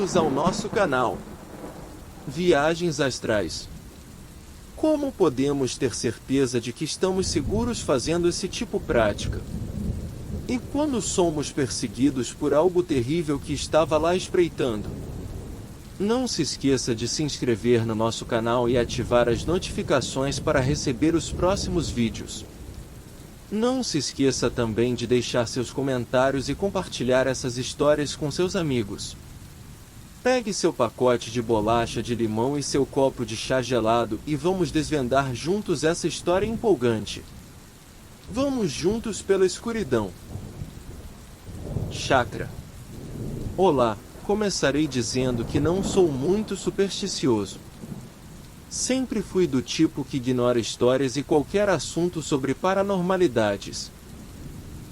bem-vindos ao nosso canal Viagens Astrais. Como podemos ter certeza de que estamos seguros fazendo esse tipo de prática? E quando somos perseguidos por algo terrível que estava lá espreitando? Não se esqueça de se inscrever no nosso canal e ativar as notificações para receber os próximos vídeos. Não se esqueça também de deixar seus comentários e compartilhar essas histórias com seus amigos. Pegue seu pacote de bolacha de limão e seu copo de chá gelado e vamos desvendar juntos essa história empolgante. Vamos juntos pela escuridão. Chakra. Olá, começarei dizendo que não sou muito supersticioso. Sempre fui do tipo que ignora histórias e qualquer assunto sobre paranormalidades.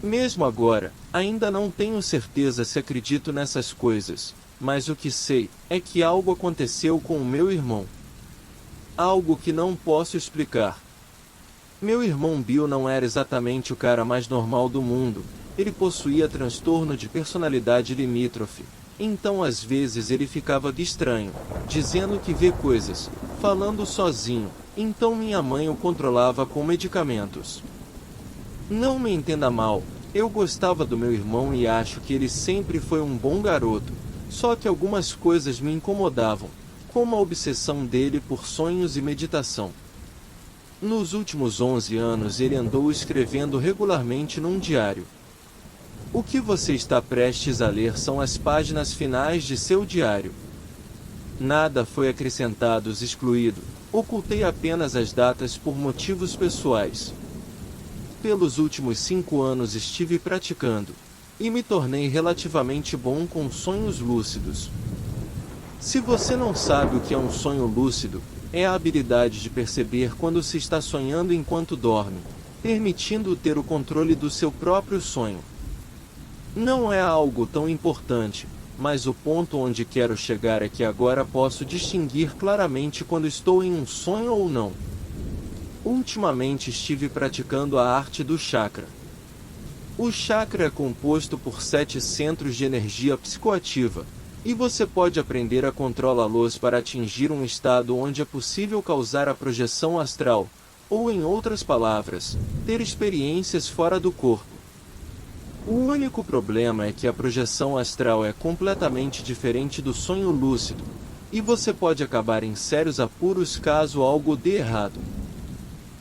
Mesmo agora, ainda não tenho certeza se acredito nessas coisas, mas o que sei é que algo aconteceu com o meu irmão. Algo que não posso explicar. Meu irmão Bill não era exatamente o cara mais normal do mundo, ele possuía transtorno de personalidade limítrofe. Então às vezes ele ficava estranho, dizendo que vê coisas, falando sozinho, então minha mãe o controlava com medicamentos. Não me entenda mal, eu gostava do meu irmão e acho que ele sempre foi um bom garoto, só que algumas coisas me incomodavam, como a obsessão dele por sonhos e meditação. Nos últimos 11 anos ele andou escrevendo regularmente num diário. O que você está prestes a ler são as páginas finais de seu diário. Nada foi acrescentado ou excluído, ocultei apenas as datas por motivos pessoais. Pelos últimos 5 anos estive praticando, e me tornei relativamente bom com sonhos lúcidos. Se você não sabe o que é um sonho lúcido, é a habilidade de perceber quando se está sonhando enquanto dorme, permitindo ter o controle do seu próprio sonho. Não é algo tão importante, mas o ponto onde quero chegar é que agora posso distinguir claramente quando estou em um sonho ou não. Ultimamente estive praticando a arte do chakra. O chakra é composto por 7 centros de energia psicoativa, e você pode aprender a controlá-los para atingir um estado onde é possível causar a projeção astral, ou em outras palavras, ter experiências fora do corpo. O único problema é que a projeção astral é completamente diferente do sonho lúcido, e você pode acabar em sérios apuros caso algo dê errado.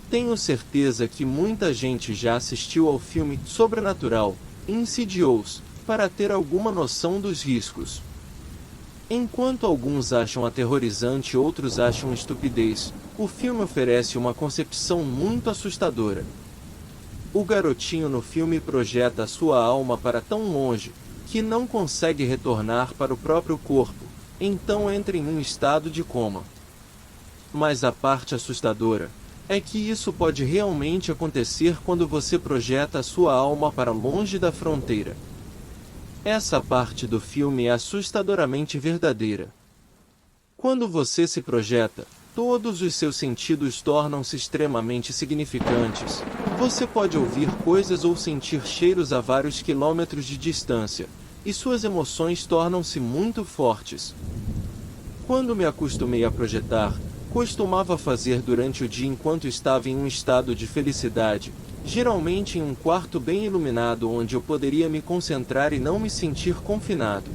Tenho certeza que muita gente já assistiu ao filme Sobrenatural, Insidious, para ter alguma noção dos riscos. Enquanto alguns acham aterrorizante e outros acham estupidez, o filme oferece uma concepção muito assustadora. O garotinho no filme projeta sua alma para tão longe, que não consegue retornar para o próprio corpo, então entra em um estado de coma. Mas a parte assustadora é que isso pode realmente acontecer quando você projeta sua alma para longe da fronteira. Essa parte do filme é assustadoramente verdadeira. Quando você se projeta, todos os seus sentidos tornam-se extremamente significantes. Você pode ouvir coisas ou sentir cheiros a vários quilômetros de distância, e suas emoções tornam-se muito fortes. Quando me acostumei a projetar, costumava fazer durante o dia enquanto estava em um estado de felicidade, geralmente em um quarto bem iluminado onde eu poderia me concentrar e não me sentir confinado.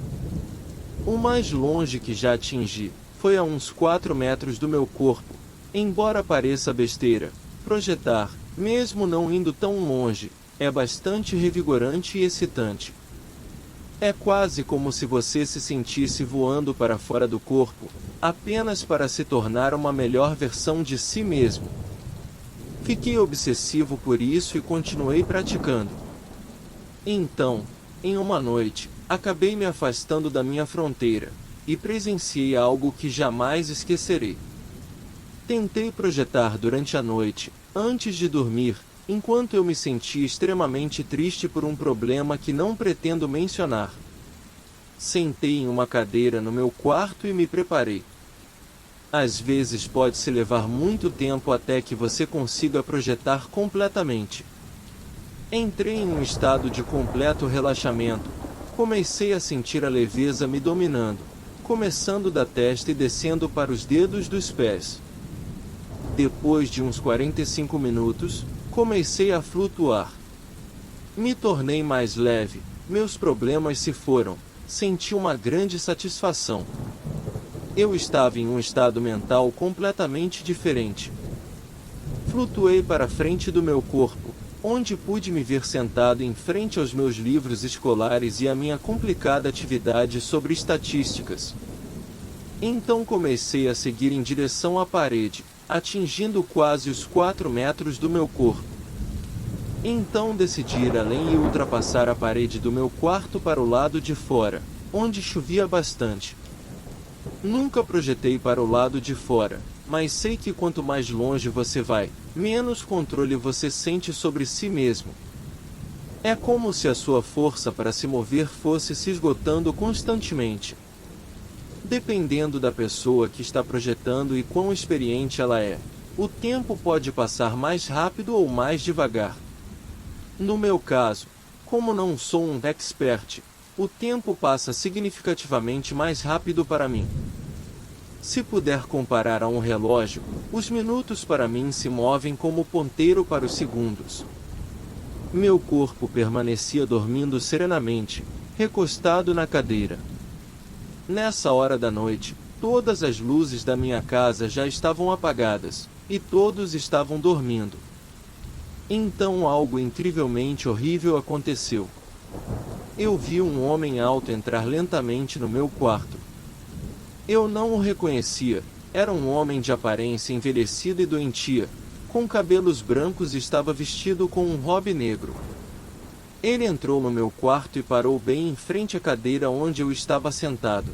O mais longe que já atingi foi a uns 4 metros do meu corpo. Embora pareça besteira, projetar, mesmo não indo tão longe, é bastante revigorante e excitante. É quase como se você se sentisse voando para fora do corpo, apenas para se tornar uma melhor versão de si mesmo. Fiquei obsessivo por isso e continuei praticando. Então, em uma noite, acabei me afastando da minha fronteira, e presenciei algo que jamais esquecerei. Tentei projetar durante a noite, antes de dormir, enquanto eu me sentia extremamente triste por um problema que não pretendo mencionar. Sentei em uma cadeira no meu quarto e me preparei. Às vezes pode-se levar muito tempo até que você consiga projetar completamente. Entrei em um estado de completo relaxamento. Comecei a sentir a leveza me dominando. começando da testa e descendo para os dedos dos pés. Depois de uns 45 minutos, comecei a flutuar. Me tornei mais leve, meus problemas se foram, senti uma grande satisfação. Eu estava em um estado mental completamente diferente. Flutuei para a frente do meu corpo, onde pude me ver sentado em frente aos meus livros escolares e à minha complicada atividade sobre estatísticas. Então comecei a seguir em direção à parede, atingindo quase os 4 metros do meu corpo. Então decidi ir além e ultrapassar a parede do meu quarto para o lado de fora, onde chovia bastante. Nunca projetei para o lado de fora, mas sei que quanto mais longe você vai, menos controle você sente sobre si mesmo. É como se a sua força para se mover fosse se esgotando constantemente. Dependendo da pessoa que está projetando e quão experiente ela é, o tempo pode passar mais rápido ou mais devagar. No meu caso, como não sou um expert, o tempo passa significativamente mais rápido para mim. Se puder comparar a um relógio, os minutos para mim se movem como ponteiro para os segundos. Meu corpo permanecia dormindo serenamente, recostado na cadeira. Nessa hora da noite, todas as luzes da minha casa já estavam apagadas, e todos estavam dormindo. Então algo incrivelmente horrível aconteceu. Eu vi um homem alto entrar lentamente no meu quarto. Eu não o reconhecia, era um homem de aparência envelhecida e doentia, com cabelos brancos e estava vestido com um robe negro. Ele entrou no meu quarto e parou bem em frente à cadeira onde eu estava sentado.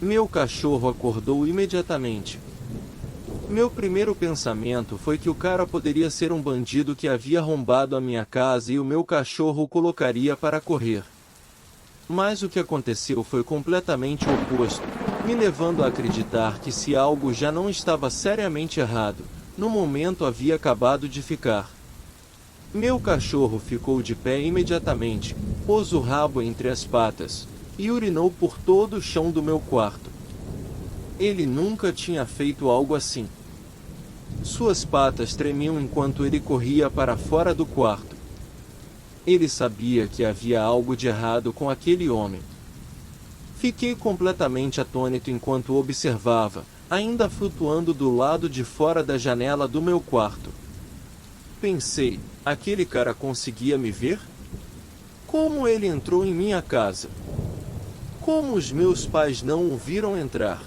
Meu cachorro acordou imediatamente. Meu primeiro pensamento foi que o cara poderia ser um bandido que havia arrombado a minha casa e o meu cachorro o colocaria para correr. Mas o que aconteceu foi completamente o oposto, me levando a acreditar que se algo já não estava seriamente errado, no momento havia acabado de ficar. Meu cachorro ficou de pé imediatamente, pôs o rabo entre as patas, e urinou por todo o chão do meu quarto. Ele nunca tinha feito algo assim. Suas patas tremiam enquanto ele corria para fora do quarto. Ele sabia que havia algo de errado com aquele homem. Fiquei completamente atônito enquanto o observava, ainda flutuando do lado de fora da janela do meu quarto. Pensei, aquele cara conseguia me ver? Como ele entrou em minha casa? Como os meus pais não o viram entrar?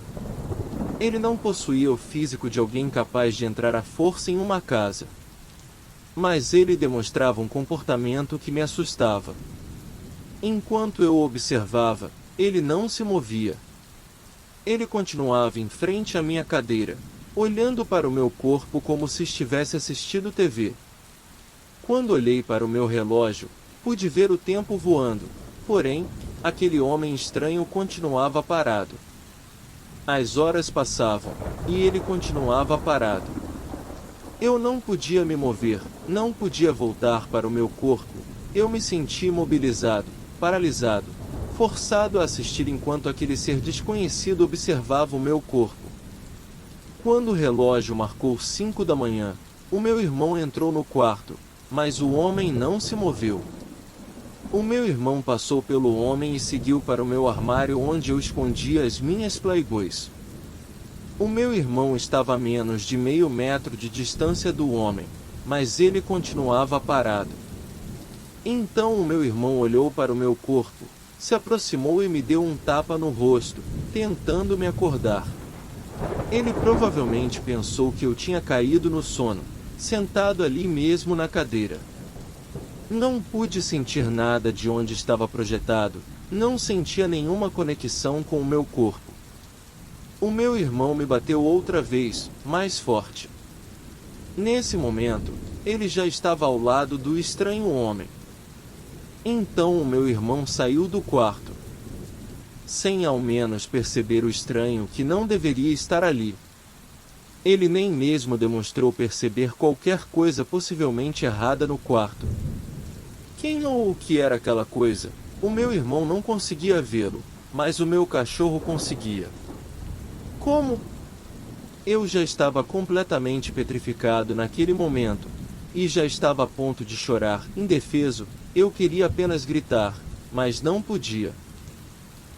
Ele não possuía o físico de alguém capaz de entrar à força em uma casa. Mas ele demonstrava um comportamento que me assustava. Enquanto eu o observava, ele não se movia. Ele continuava em frente à minha cadeira, olhando para o meu corpo como se estivesse assistindo TV. Quando olhei para o meu relógio, pude ver o tempo voando, porém, aquele homem estranho continuava parado. As horas passavam, e ele continuava parado. Eu não podia me mover, não podia voltar para o meu corpo, eu me senti imobilizado, paralisado, forçado a assistir enquanto aquele ser desconhecido observava o meu corpo. Quando o relógio marcou 5 da manhã, o meu irmão entrou no quarto, mas o homem não se moveu. O meu irmão passou pelo homem e seguiu para o meu armário onde eu escondia as minhas Playboys. O meu irmão estava a menos de meio metro de distância do homem, mas ele continuava parado. Então o meu irmão olhou para o meu corpo, se aproximou e me deu um tapa no rosto, tentando me acordar. Ele provavelmente pensou que eu tinha caído no sono, sentado ali mesmo na cadeira. Não pude sentir nada de onde estava projetado, não sentia nenhuma conexão com o meu corpo. O meu irmão me bateu outra vez, mais forte. Nesse momento, ele já estava ao lado do estranho homem. Então o meu irmão saiu do quarto, sem ao menos perceber o estranho que não deveria estar ali. Ele nem mesmo demonstrou perceber qualquer coisa possivelmente errada no quarto. Quem ou o que era aquela coisa? O meu irmão não conseguia vê-lo, mas o meu cachorro conseguia. Como? Eu já estava completamente petrificado naquele momento, e já estava a ponto de chorar, indefeso. Eu queria apenas gritar, mas não podia.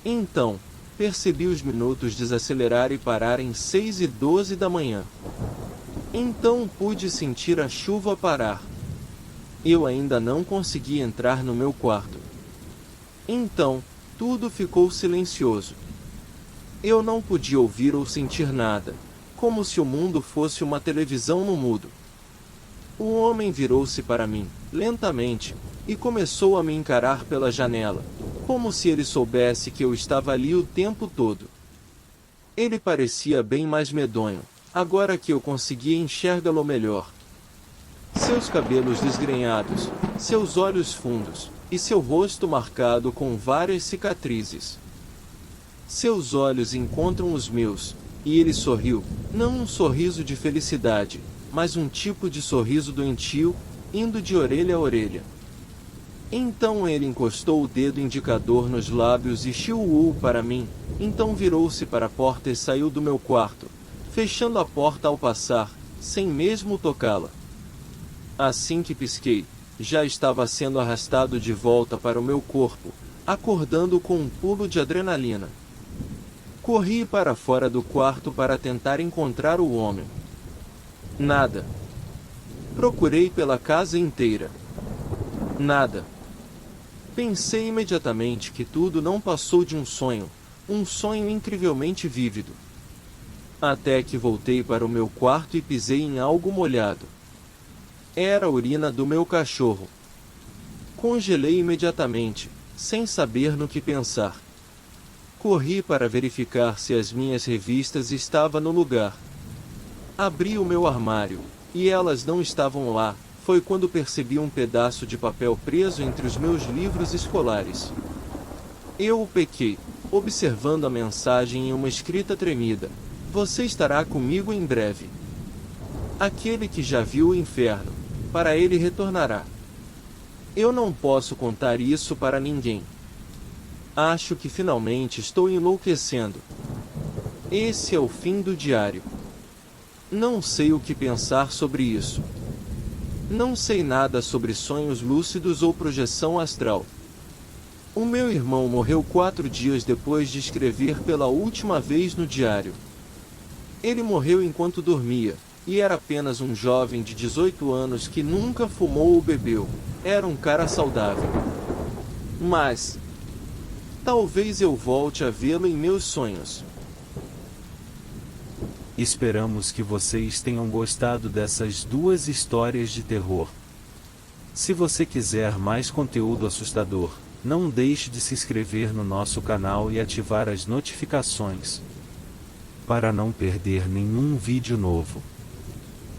Então, percebi os minutos desacelerar e parar em 6:12 da manhã. Então pude sentir a chuva parar. Eu ainda não conseguia entrar no meu quarto. Então, tudo ficou silencioso. Eu não podia ouvir ou sentir nada, como se o mundo fosse uma televisão no mudo. O homem virou-se para mim, lentamente, e começou a me encarar pela janela, como se ele soubesse que eu estava ali o tempo todo. Ele parecia bem mais medonho, agora que eu conseguia enxergá-lo melhor. Seus cabelos desgrenhados, seus olhos fundos, e seu rosto marcado com várias cicatrizes. Seus olhos encontram os meus, e ele sorriu, não um sorriso de felicidade, mas um tipo de sorriso doentio, indo de orelha a orelha. Então ele encostou o dedo indicador nos lábios e chiou para mim, então virou-se para a porta e saiu do meu quarto, fechando a porta ao passar, sem mesmo tocá-la. Assim que pisquei, já estava sendo arrastado de volta para o meu corpo, acordando com um pulo de adrenalina. Corri para fora do quarto para tentar encontrar o homem. Nada. Procurei pela casa inteira. Nada. Pensei imediatamente que tudo não passou de um sonho incrivelmente vívido. Até que voltei para o meu quarto e pisei em algo molhado. Era a urina do meu cachorro. Congelei imediatamente, sem saber no que pensar. Corri para verificar se as minhas revistas estavam no lugar. Abri o meu armário, e elas não estavam lá. Foi quando percebi um pedaço de papel preso entre os meus livros escolares. Eu o pequei, observando a mensagem em uma escrita tremida: "Você estará comigo em breve. Aquele que já viu o inferno, para ele retornará." Eu não posso contar isso para ninguém. Acho que finalmente estou enlouquecendo. Esse é o fim do diário. Não sei o que pensar sobre isso. Não sei nada sobre sonhos lúcidos ou projeção astral. O meu irmão morreu 4 dias depois de escrever pela última vez no diário. Ele morreu enquanto dormia, e era apenas um jovem de 18 anos que nunca fumou ou bebeu. Era um cara saudável. Mas talvez eu volte a vê-lo em meus sonhos. Esperamos que vocês tenham gostado dessas 2 histórias de terror. Se você quiser mais conteúdo assustador, não deixe de se inscrever no nosso canal e ativar as notificações, para não perder nenhum vídeo novo.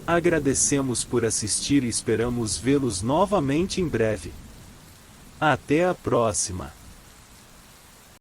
Agradecemos por assistir e esperamos vê-los novamente em breve. Até a próxima!